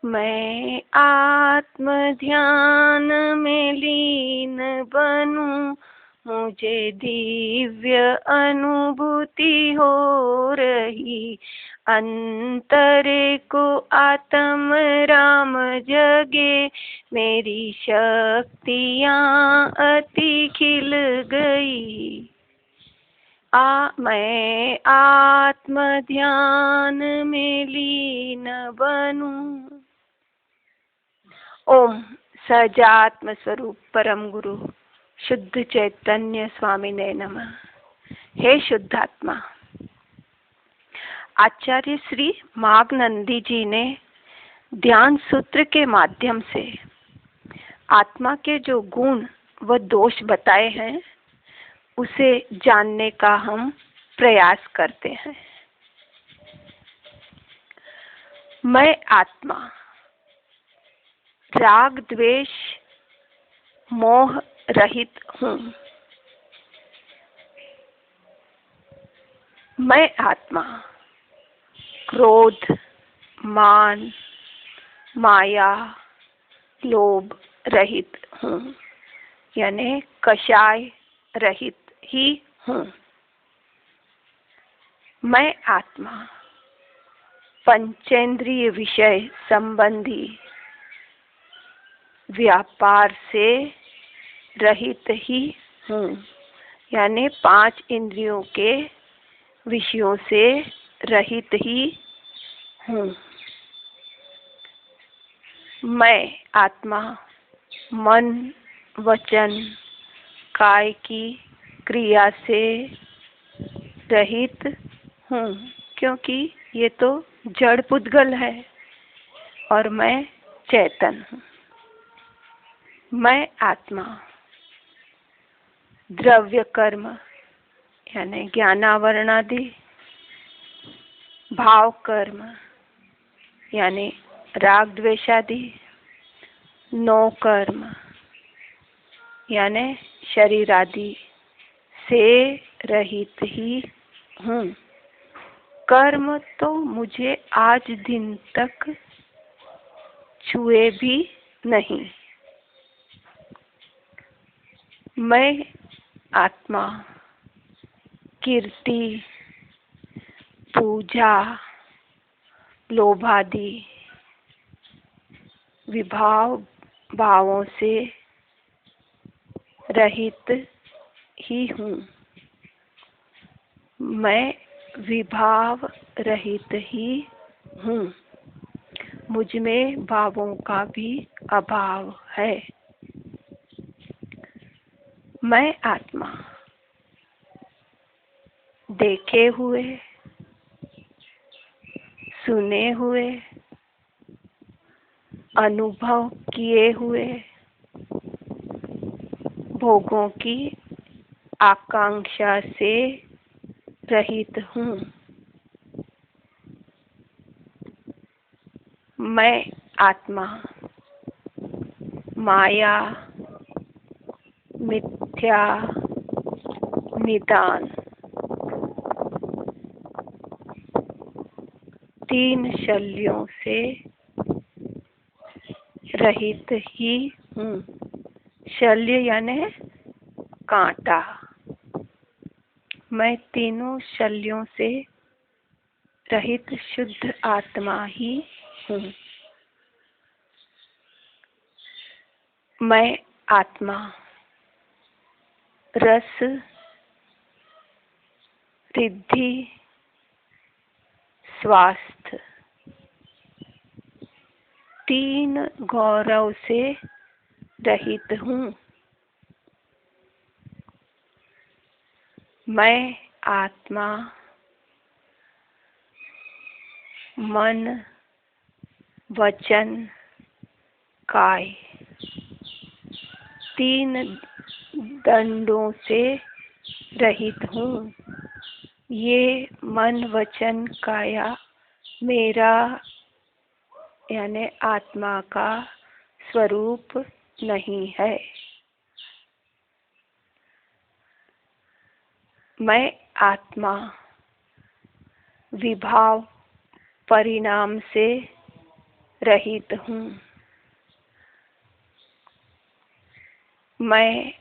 मैं आत्म ध्यान में लीन बनूं, मुझे दिव्य अनुभूति हो रही। अंतरे को आत्म राम जगे, मेरी शक्तियाँ अति खिल गई। मैं आत्म ध्यान में लीन बनूं। ओम सजात्म स्वरूप परम गुरु शुद्ध चैतन्य स्वामी ने नमः। हे शुद्धात्मा, आचार्य श्री माघनंदी जी ने ध्यान सूत्र के माध्यम से आत्मा के जो गुण व दोष बताए हैं उसे जानने का हम प्रयास करते हैं। मैं आत्मा राग द्वेष मोह रहित हूँ। मैं आत्मा क्रोध मान माया लोभ रहित हूँ, यानी कषाय रहित ही हूँ। मैं आत्मा पंचेंद्रिय विषय संबंधी व्यापार से रहित ही हूँ, यानी 5 इंद्रियों के विषयों से रहित ही हूँ। मैं आत्मा मन वचन काय की क्रिया से रहित हूँ, क्योंकि ये तो जड़ पुद्गल है और मैं चेतन हूँ। मैं आत्मा द्रव्य कर्म यानी ज्ञानावरणादि, भाव कर्म यानी राग द्वेषादि, नो कर्म यानी शरीर आदि से रहित ही हूँ। कर्म तो मुझे आज दिन तक छुए भी नहीं। मैं आत्मा कीर्ति पूजा लोभादि विभाव भावों से रहित ही हूँ। मैं विभाव रहित ही हूँ। मुझ में भावों का भी अभाव है। मैं आत्मा देखे हुए सुने हुए अनुभव किए हुए भोगों की आकांक्षा से रहित हूँ। मैं आत्मा माया मिथ्या निदान 3 शल्यों से रहित ही हूँ। शल्य यानी कांटा। मैं तीनों शल्यों से रहित शुद्ध आत्मा ही हूँ। मैं आत्मा रस रिद्धि स्वास्थ्य 3 गौरव से रहित हूँ। मैं आत्मा मन वचन काय 3 दंडों से रहित हूँ। ये मन वचन काया मेरा यानी आत्मा का स्वरूप नहीं है। मैं आत्मा विभाव परिणाम से रहित हूँ। मैं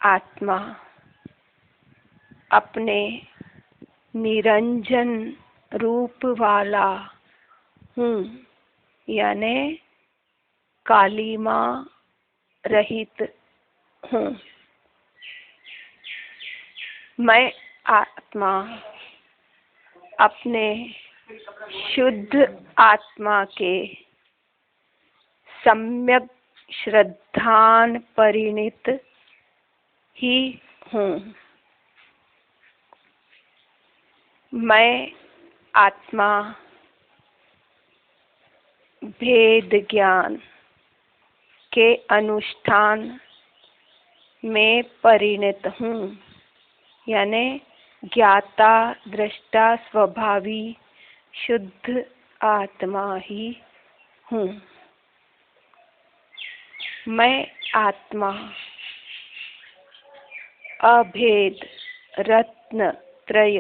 आत्मा अपने निरंजन रूप वाला हूँ, यानी कालिमा रहित हूँ। मैं आत्मा अपने शुद्ध आत्मा के सम्यक श्रद्धान परिणित ही हूँ। मैं आत्मा भेद ज्ञान के अनुष्ठान में परिणत हूँ, यानी ज्ञाता दृष्टा स्वभावी शुद्ध आत्मा ही हूँ। मैं आत्मा अभेद रत्न त्रय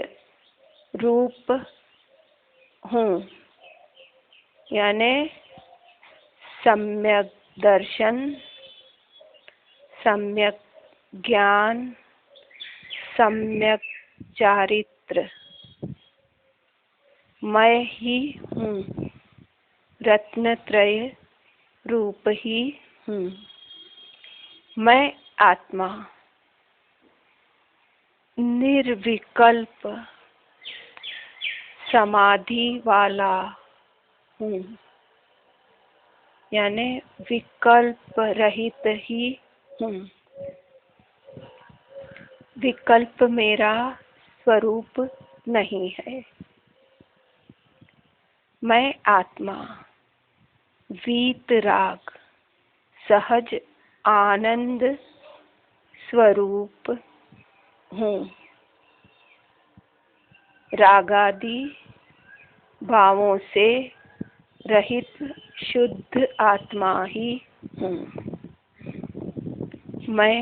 रूप हूँ, यानी सम्यक दर्शन, सम्यक ज्ञान, सम्यक चारित्र मैं ही हूँ। रत्नत्रय रूप ही हूँ। मैं आत्मा निर्विकल्प समाधि वाला हूँ, यानी विकल्प रहित ही हूँ। विकल्प मेरा स्वरूप नहीं है। मैं आत्मा वीतराग सहज आनंद स्वरूप हूँ। रागादि भावों से रहित शुद्ध आत्मा ही हूँ। मैं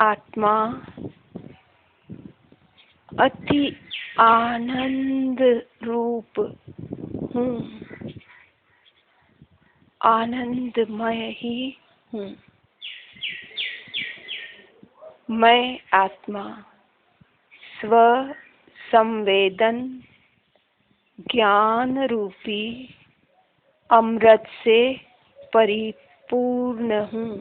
आत्मा अति आनंद रूप हूँ। आनंदमय ही हूँ। मैं आत्मा स्व संवेदन ज्ञान रूपी अमृत से परिपूर्ण हूँ।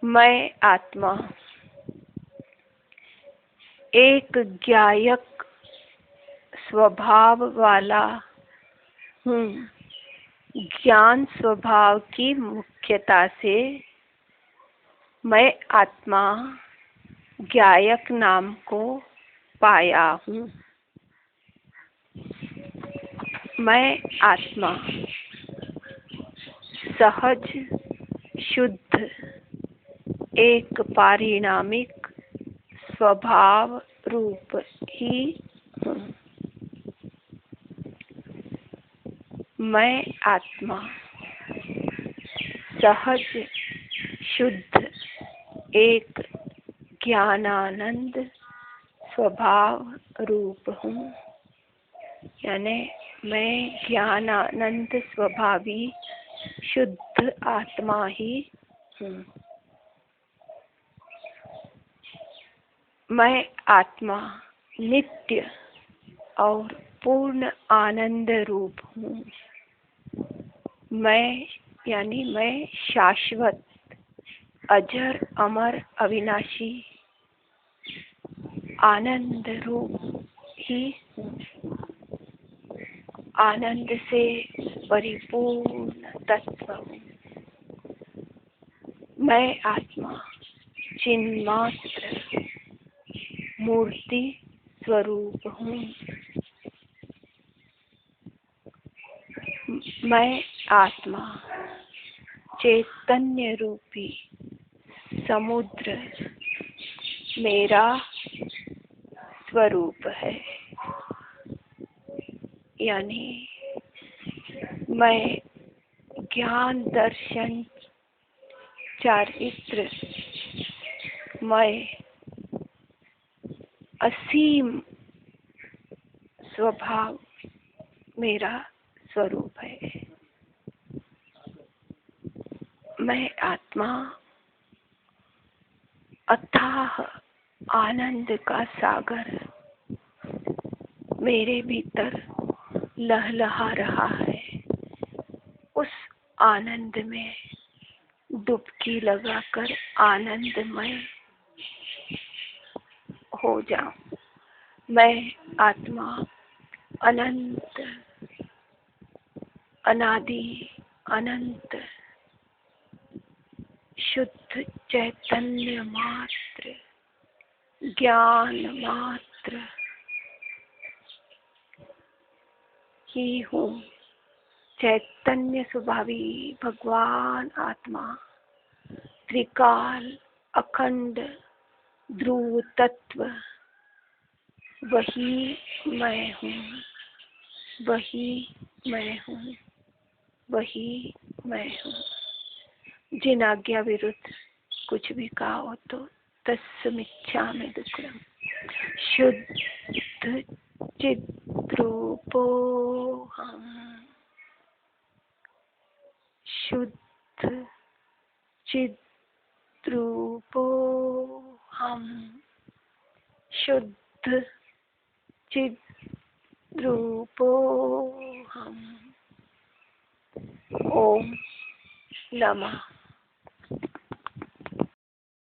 मैं आत्मा एक ज्ञायक स्वभाव वाला हूँ। ज्ञान स्वभाव की मुख्यता से मैं आत्मा ज्ञायक नाम को पाया हूँ। मैं आत्मा सहज शुद्ध एक पारिणामिक स्वभाव रूप ही हूँ। मैं आत्मा सहज शुद्ध एक ज्ञानानंद स्वभाव रूप हूँ, यानी मैं ज्ञानानंद स्वभावी शुद्ध आत्मा ही हूँ। मैं आत्मा नित्य और पूर्ण आनंद रूप हूँ। मैं यानी मैं शाश्वत अजर अमर अविनाशी आनंद रूप ही हूँ। आनंद से परिपूर्ण तत्व हूँ। मैं आत्मा चिन्मात्र मूर्ति स्वरूप हूँ। मैं आत्मा चैतन्य रूपी समुद्र मेरा स्वरूप है, यानी मैं ज्ञान दर्शन चारित्र मैं असीम स्वभाव मेरा स्वरूप है। मैं आत्मा अथाह आनंद का सागर मेरे भीतर लहलहा रहा है। उस आनंद में डुबकी लगाकर आनंदमय हो जाऊं। मैं आत्मा अनंत, अनादि, अनंत शुद्ध चैतन्य मात्र, ज्ञान मात्र ही हूँ। चैतन्य स्वभावी भगवान आत्मा त्रिकाल अखंड ध्रुव तत्व, वही मैं हूँ, वही मैं हूँ, वही मैं हूँ। जिन आज्ञा विरुद्ध कुछ भी कहा हो तो तस्मिच्छामि दुक्कडम। शुद्ध चिद्रूपोऽहम्, शुद्ध चिद्रूपोऽहम्, शुद्ध चिद्रूपोऽहम्। ओम नमः